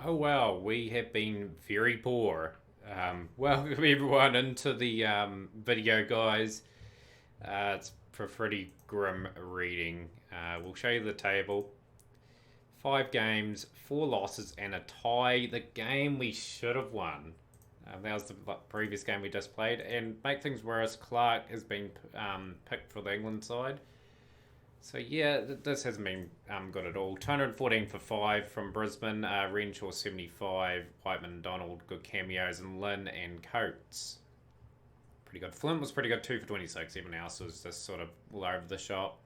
Oh wow, we have been very poor. Welcome everyone into the video, guys. It's for pretty grim reading. We'll show you the table. 5 games, 4 losses, and a tie. The game we should have won. That was the previous game we just played. And make things worse, Clark has been picked for the England side. So yeah, this hasn't been good at all. 214 for 5 from Brisbane. Renshaw 75, Whiteman, Donald, good cameos, and Lynn and Coates. Pretty good. Flint was pretty good, 2 for 26. Everyone else was just sort of all over the shop.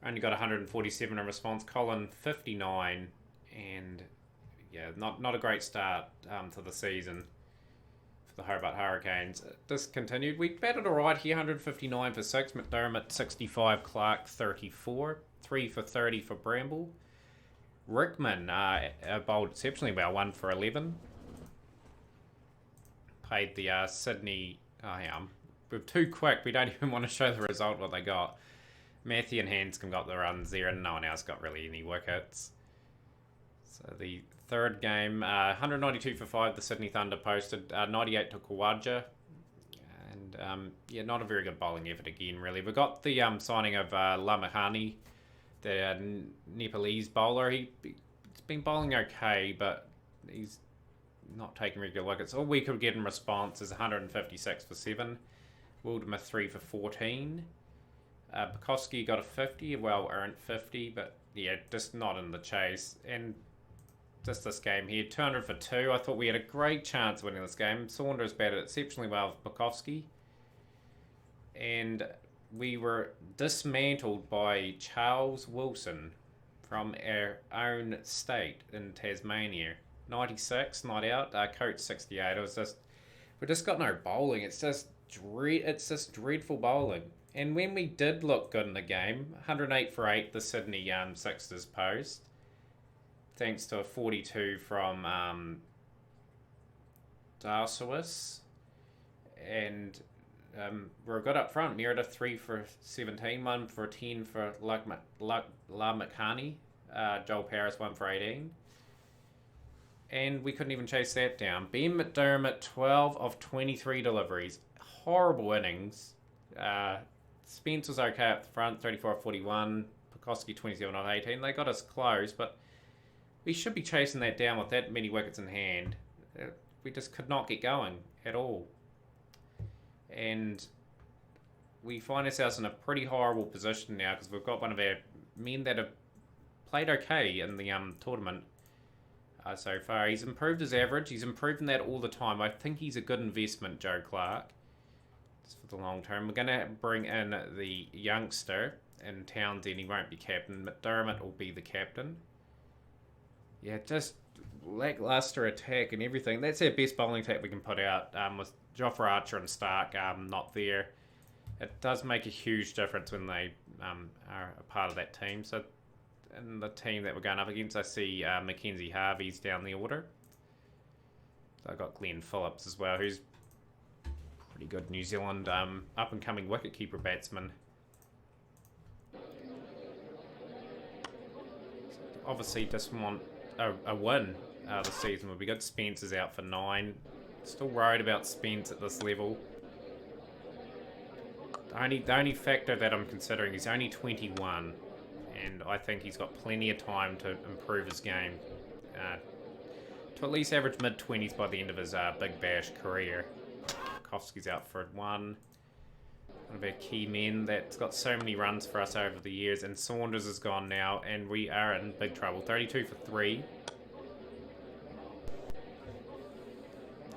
Only got 147 in response. Colin 59, and yeah, not a great start to the season the Hobart Hurricanes. Discontinued. We batted alright here, 159 for 6. McDermott 65, Clark 34, 3 for 30 for Bramble. Rickman bowled exceptionally well, 1 for 11. Paid the Sydney. Oh, yeah, we're too quick. We don't even want to show the result what they got. Matthew and Hanscom got the runs there, and no one else got really any wickets. So the third game, 192 for 5, the Sydney Thunder posted. 98 to Kawaja. And yeah, not a very good bowling effort again, really. We got the signing of Lamahani, the Nepalese bowler. He's been bowling okay, but he's not taking regular wickets. All we could get in response is 156 for 7. Wildermuth 3 for 14. Bukowski got a 50, well earned 50, but yeah, just not in the chase. And just this game here, 200 for 2. I thought we had a great chance of winning this game. Saunders batted exceptionally well with Bukowski. And we were dismantled by Charles Wilson from our own state in Tasmania. 96, not out. Coach 68. It was just, we just got no bowling. It's just dreadful bowling. And when we did look good in the game, 108 for 8, the Sydney Sixers post, thanks to a 42 from Darsois. And we're good up front. Merida 3 for 17, 1 for 10 for La McCarney. Joel Paris 1 for 18. And we couldn't even chase that down. Ben McDermott 12 of 23 deliveries. Horrible innings. Spence was okay up the front, 34 of 41. Pekoski 27 of 18. They got us close, but we should be chasing that down with that many wickets in hand. We just could not get going at all. And we find ourselves in a pretty horrible position now because we've got one of our men that have played okay in the tournament so far. He's improved his average. He's improving that all the time. I think he's a good investment, Joe Clark, just for the long term. We're going to bring in the youngster in Townsend. He won't be captain. McDermott will be the captain. Yeah, just lackluster attack and everything. That's our best bowling attack we can put out with Jofra Archer and Stark not there. It does make a huge difference when they are a part of that team. So in the team that we're going up against, I see Mackenzie Harvey's down the order. So I've got Glenn Phillips as well, who's pretty good New Zealand up-and-coming wicket-keeper batsman. Obviously just want a win this season would be good. Spence is out for 9. Still worried about Spence at this level. The only factor that I'm considering is only 21, and I think he's got plenty of time to improve his game to at least average mid-20s by the end of his Big Bash career. Kowski's out for 1. One of our key men that's got so many runs for us over the years, and Saunders is gone now, and we are in big trouble. 32 for 3.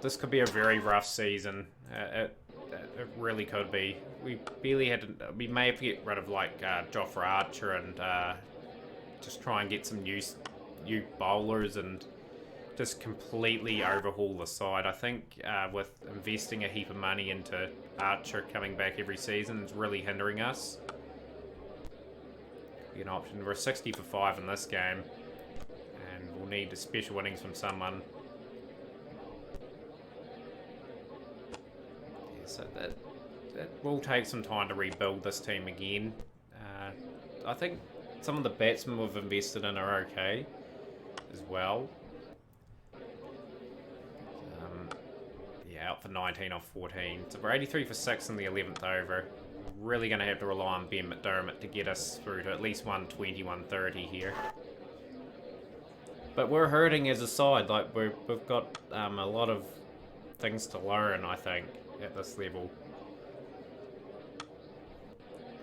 This could be a very rough season. It really could be. We may have to get rid of like Jofra Archer and just try and get some new bowlers and just completely overhaul the side. I think with investing a heap of money into Archer coming back every season is really hindering us. Be an option. We're 60 for 5 in this game, and we'll need a special innings from someone. Yeah, so that will take some time to rebuild this team again. I think some of the batsmen we've invested in are okay as well. Yeah, out for 19 off 14. So we're 83 for 6 in the 11th over. Really going to have to rely on Ben McDermott to get us through to at least 120, 130 here. But we're hurting as a side. Like, we've got a lot of things to learn, I think, at this level.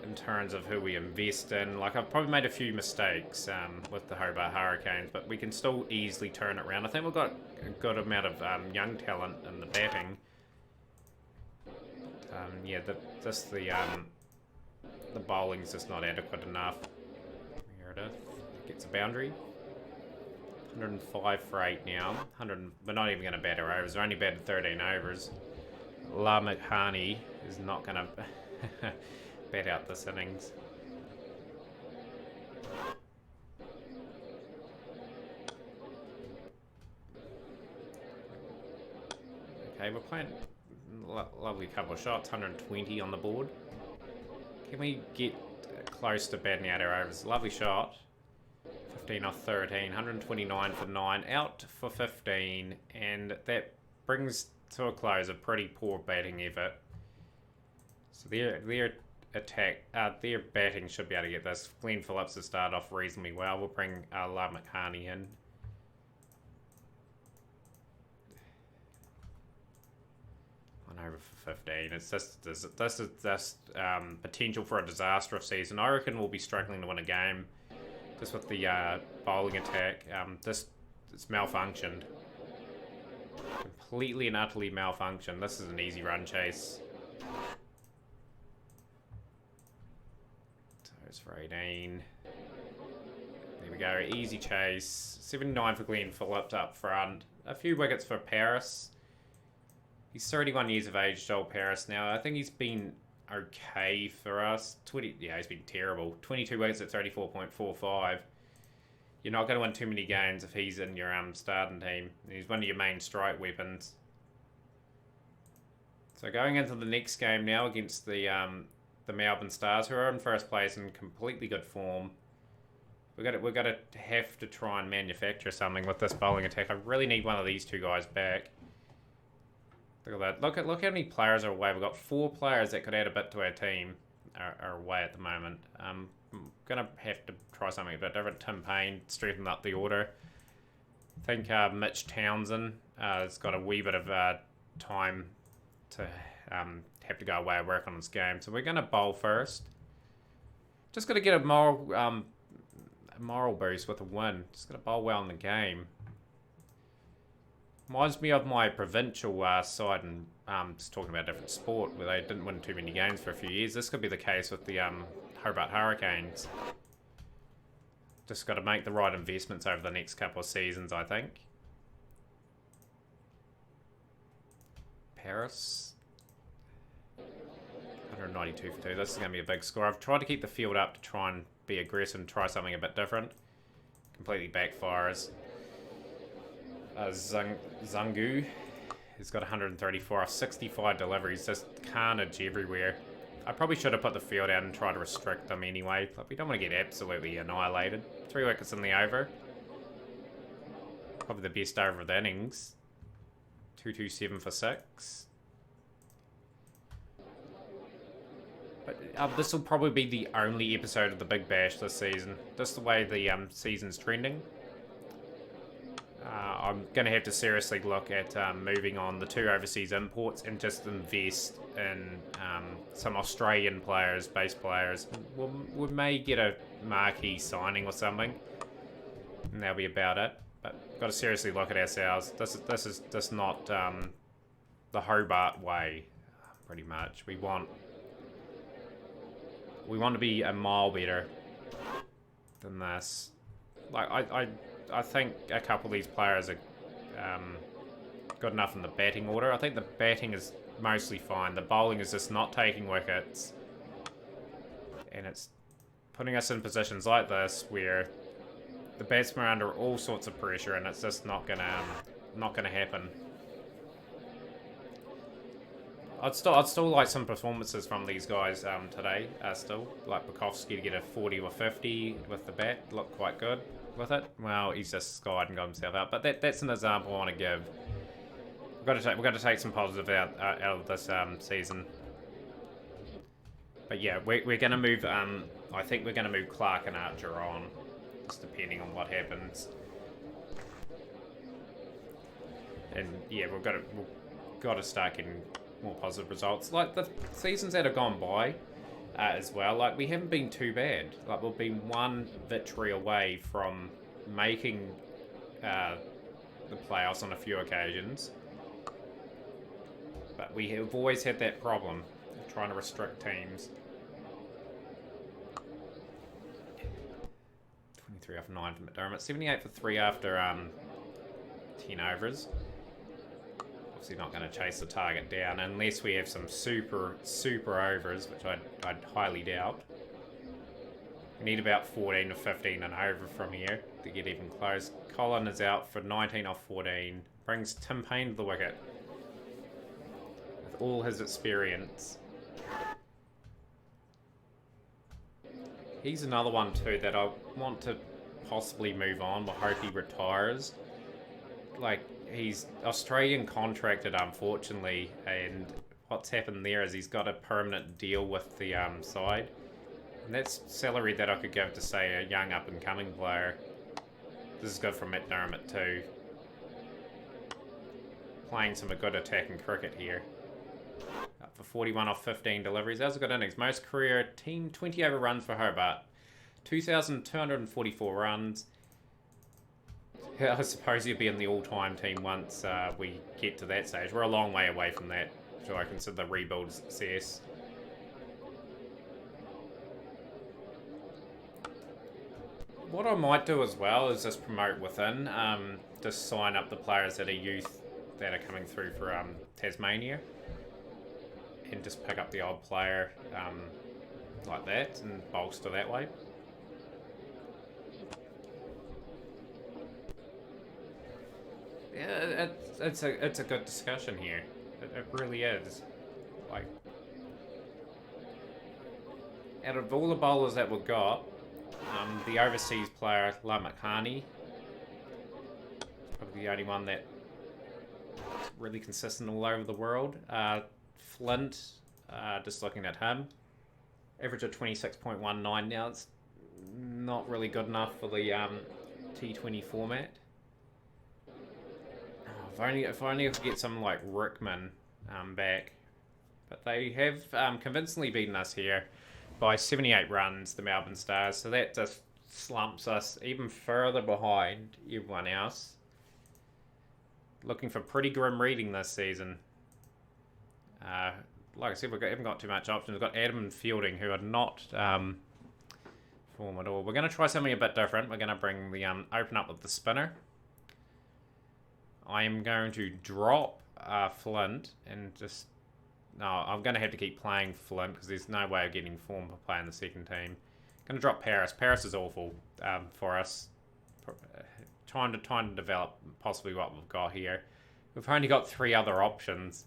In terms of who we invest in. Like, I've probably made a few mistakes with the Hobart Hurricanes, but we can still easily turn it around. I think we've got a good amount of young talent in the batting. Yeah, the bowling's just not adequate enough. Meredith gets a boundary. 105 for 8 now. We're not even going to bat our overs. We're only batted 13 overs. La McHarney is not going to bat out this innings. Okay, we're playing lovely couple of shots. 120 on the board. Can we get close to batting out our overs? Lovely shot. 15 off 13. 129 for 9. Out for 15. And that brings to a close a pretty poor batting effort. So their batting should be able to get this. Glenn Phillips has started off reasonably well. We'll bring La McHarney in. Over for 15. It's just this is potential for a disastrous season. I reckon we'll be struggling to win a game just with the bowling attack. It's malfunctioned. Completely and utterly malfunctioned. This is an easy run chase. Toes for 18. There we go. Easy chase. 79 for Glenn Phillips up front. A few wickets for Paris. He's 31 years of age, Joel Paris now. I think he's been okay for us. He's been terrible. 22 wickets at 34.45. You're not going to win too many games if he's in your starting team. He's one of your main strike weapons. So going into the next game now against the Melbourne Stars, who are in first place in completely good form. We're going to have to try and manufacture something with this bowling attack. I really need one of these two guys back. Look at that. Look how many players are away. We've got 4 players that could add a bit to our team are away at the moment. I'm going to have to try something a bit different. Tim Payne strengthened up the order. I think Mitch Townsend has got a wee bit of time to have to go away and work on his game. So we're going to bowl first. Just got to get a moral boost with a win. Just got to bowl well in the game. Reminds me of my provincial side, and just talking about a different sport, where they didn't win too many games for a few years. This could be the case with the Hobart Hurricanes. Just got to make the right investments over the next couple of seasons, I think. Paris. 192 for 2. This is going to be a big score. I've tried to keep the field up to try and be aggressive and try something a bit different. Completely backfires. Zangu has got 134 off 65 deliveries, just carnage everywhere. I probably should have put the field out and tried to restrict them anyway. Like, we don't want to get absolutely annihilated. 3 wickets in the over. Probably the best over of the innings. 227 for 6. But this will probably be the only episode of the Big Bash this season. Just the way the season's trending. I'm going to have to seriously look at moving on the 2 overseas imports and just invest in some Australian players, base players. We may get a marquee signing or something, and that'll be about it. But we've got to seriously look at ourselves. This is just not the Hobart way, pretty much. We want to be a mile better than this. Like I think a couple of these players are good enough in the batting order. I think the batting is mostly fine. The bowling is just not taking wickets. And it's putting us in positions like this where the batsmen are under all sorts of pressure and it's just not gonna happen. I'd still like some performances from these guys today. Still like Bukowski to get a 40 or 50 with the bat. Looked quite good with it. Well, he's just skied and got himself out. But that's an example I want to give. we've got to take some positive out of this season. But yeah, we're gonna move. I think we're gonna move Clark and Archer on, just depending on what happens. And yeah, we've got to start getting more positive results. Like the seasons that have gone by, as well. Like we haven't been too bad. Like we've been one victory away from making the playoffs on a few occasions. But we have always had that problem of trying to restrict teams. 23 off 9 for McDermott. 78 for 3 after 10 overs. Obviously not going to chase the target down unless we have some super overs, which I'd highly doubt. We need about 14 to 15 and over from here to get even close. Colin is out for 19 off 14. Brings Tim Payne to the wicket with all his experience. He's another one too that I want to possibly move on, but hope he retires. Like, he's Australian contracted, unfortunately, and what's happened there is he's got a permanent deal with the side. And that's salary that I could give to, say, a young up-and-coming player. This is good for McDermott too. Playing some good attacking cricket here. Up for 41 off 15 deliveries. That was a good innings. Most career team 20 over runs for Hobart. 2,244 runs. I suppose he'll be in the all-time team once we get to that stage. We're a long way away from that, so I consider the rebuild a success. What I might do as well is just promote within. Just sign up the players that are youth that are coming through for Tasmania. And just pick up the old player like that and bolster that way. Yeah, it's a good discussion here. It really is. Like, out of all the bowlers that we've got, the overseas player Lamakani, probably the only one that's really consistent all over the world. Flint, just looking at him, average of 26.19 now. It's not really good enough for the T20 format. If only I could get someone like Rickman back. But they have convincingly beaten us here by 78 runs, the Melbourne Stars. So that just slumps us even further behind everyone else. Looking for pretty grim reading this season. Like I said, we haven't got too much options. We've got Adam and Fielding, who are not form at all. We're going to try something a bit different. We're going to bring the open up with the spinner. I am going to drop Flint and just... No, I'm going to have to keep playing Flint because there's no way of getting form for playing the second team. I'm going to drop Paris. Paris is awful for us. Trying to develop possibly what we've got here. We've only got 3 other options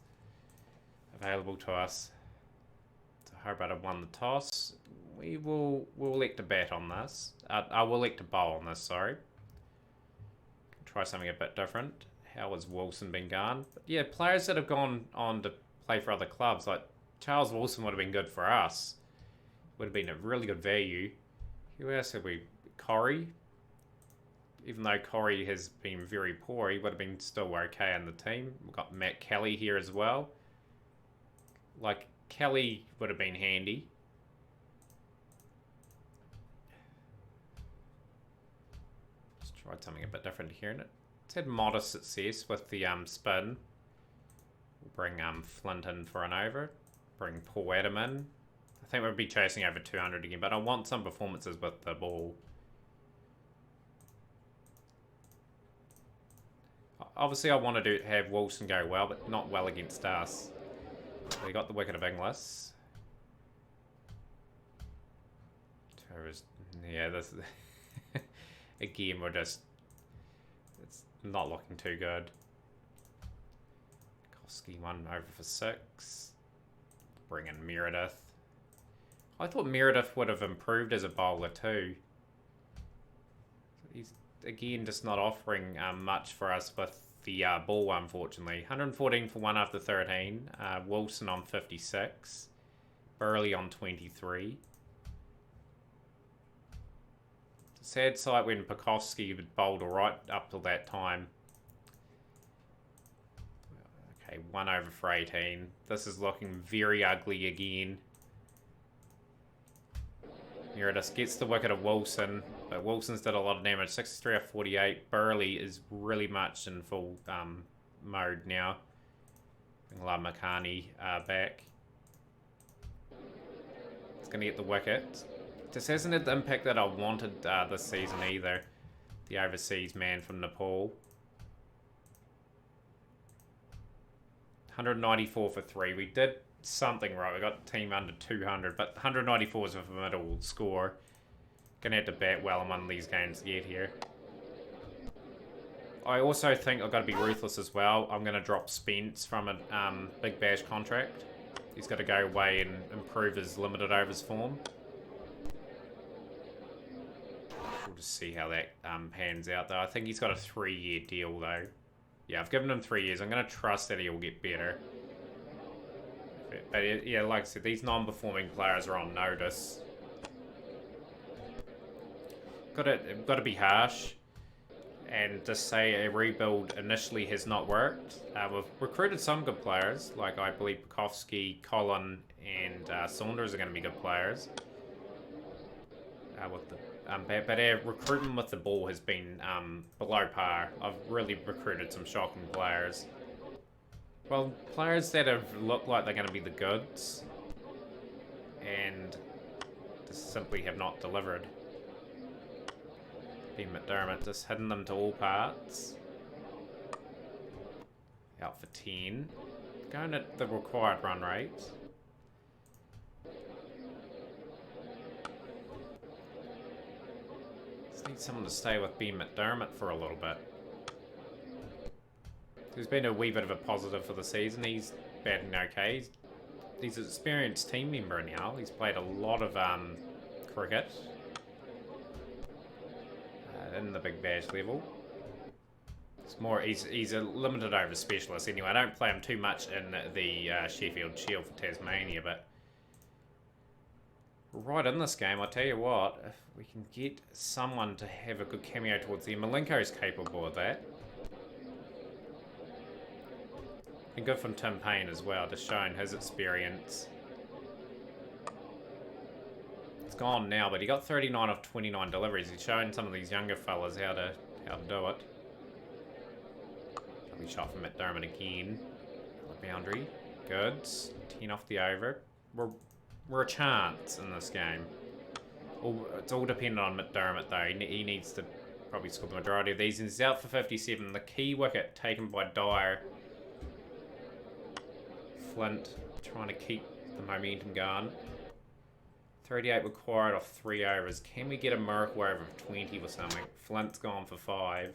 available to us. So Hobart have won the toss. We'll elect to bat on this. I will elect to bowl on this, sorry. Try something a bit different. How has Wilson been gone? But yeah, players that have gone on to play for other clubs, like Charles Wilson would have been good for us. Would have been a really good value. Who else have we? Corrie. Even though Corrie has been very poor, he would have been still okay in the team. We've got Matt Kelly here as well. Like, Kelly would have been handy. Just tried something a bit different here. And it's had modest success with the spin. We'll bring Flint in for an over. Bring Paul Adam in. I think we'll be chasing over 200 again, but I want some performances with the ball. Obviously, I want to have Wilson go well, but not well against us. We got the wicket of Inglis. Yeah, this again, we're just... It's not looking too good. Koski 1 over for 6. Bring in Meredith. I thought Meredith would have improved as a bowler too. He's, again, just not offering much for us with the ball, unfortunately. 114 for 1 after 13. Wilson on 56. Burley on 23. Sad sight when Pekowski bowled alright up till that time. Okay, 1 over for 18. This is looking very ugly again. Meredith gets the wicket of Wilson, but Wilson's did a lot of damage. 63 off 48. Burley is really much in full mode now. Makani back. It's going to get the wicket. Just hasn't had the impact that I wanted this season either. The overseas man from Nepal. 194 for 3. We did something right. We got the team under 200, but 194 is a formidable score. Gonna have to bat well in one of these games to get here. I also think I've got to be ruthless as well. I'm going to drop Spence from a Big Bash contract. He's got to go away and improve his limited overs form. We'll just see how that pans out, though. I think he's got a 3-year deal, though. Yeah, I've given him 3 years. I'm going to trust that he'll get better. But yeah, like I said, these non-performing players are on notice. Got to be harsh and just say a rebuild initially has not worked. We've recruited some good players, like I believe Pekowski, Colin, and Saunders are going to be good players. But our recruitment with the ball has been below par. I've really recruited some shocking players. Well, players that have looked like they're going to be the goods and just simply have not delivered. McDermott just hitting them to all parts. Out for 10. Going at the required run rate. Just need someone to stay with Ben McDermott for a little bit. He's been a wee bit of a positive for the season. He's batting okay. He's an experienced team member now. He's played a lot of cricket. In the Big Bash level. It's more, he's a limited over specialist anyway. I don't play him too much in the Sheffield Shield for Tasmania, but right in this game, I tell you what, if we can get someone to have a good cameo towards the end, Malenko's capable of that. And good from Tim Payne as well, just showing his experience. Gone now, but he got 39 of 29 deliveries. He's showing some of these younger fellas how to do it. Lovely shot from McDermott again. The boundary, good. 10 off the over. We're a chance in this game. It's all dependent on McDermott though. He needs to probably score the majority of these. And he's out for 57. The key wicket taken by Dyer. Flint trying to keep the momentum going. 38 required off 3 overs. Can we get a miracle over of 20 or something? Flint's gone for 5.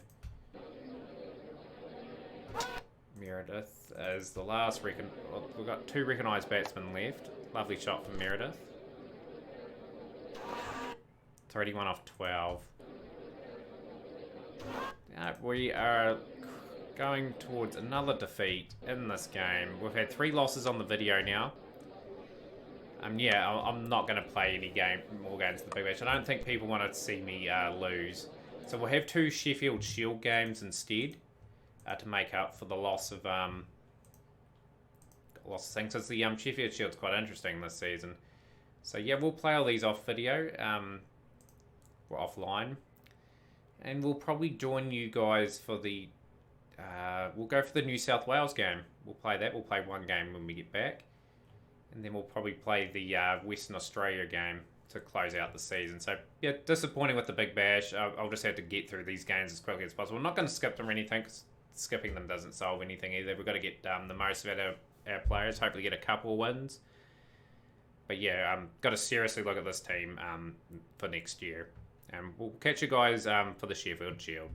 Meredith is the last we've got 2 recognised batsmen left. Lovely shot from Meredith. 31 off 12. We are going towards another defeat in this game. We've had 3 losses on the video now. Yeah, I'm not going to play any more games in the Big Bash. I don't think people want to see me lose. So we'll have 2 Sheffield Shield games instead to make up for the loss of things. Because the Sheffield Shield's quite interesting this season. So yeah, we'll play all these off video. We're offline. And we'll probably join you guys for the... we'll go for the New South Wales game. We'll play that. We'll play 1 game when we get back. And then we'll probably play the Western Australia game to close out the season. So, yeah, disappointing with the Big Bash. I'll just have to get through these games as quickly as possible. I'm not going to skip them or anything, because skipping them doesn't solve anything either. We've got to get the most out of our players, hopefully get a couple of wins. But, yeah, got to seriously look at this team for next year. And we'll catch you guys for the Sheffield Shield.